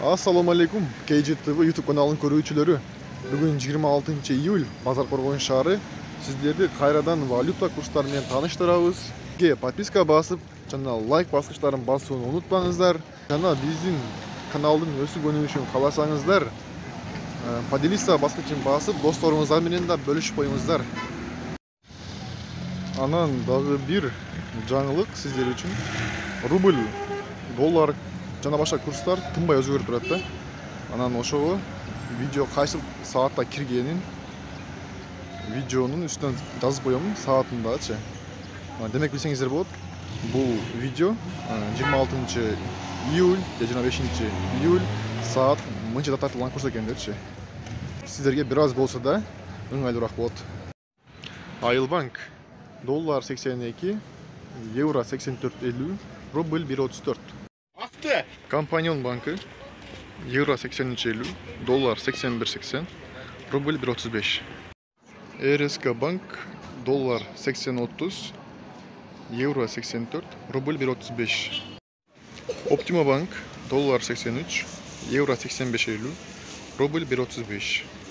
Assalamu alaikum, KG TV YouTube kanalının көрүүчүлөрү. Бүгүн 26 июль, Базар Коргон шаары. Сиздерди кайрадан валюта курстары менен тааныштырабыз. Подписка басып, жана лайк баскычтарын басууну унутпаңыздар. Жана биздин каналдын өсүп-өнүгүшүн үчүн кааласаңыздар, поделиться баскычын басып, досторуңуздар менен да бөлүшүп коюңуздар. Анан дагы бир жаңылык сиздер үчүн. Рубль, доллар жана башка курстар тынбай өзгөрүп турат да. Анан ошого видео кайсы саатта киргенин видеонун үстүнөн жазып коем саатындачы. Демек билсеңиздер болот. Бул видео 26 июль, 25 июль саат мынчада тартылган курс экендерчи. Сиздерге бир аз болсо да ыңгайлуураак болот. Айылбанк доллар 82, евро 84.50, рубль 1.34. Компаньон банкы евро 83.50, доллар 81.80, рубль 1.35. РСК банк доллар 80.30, евро 84, рубль 1.35. Оптима банк доллар 83, евро 85.50, рубль 1.35.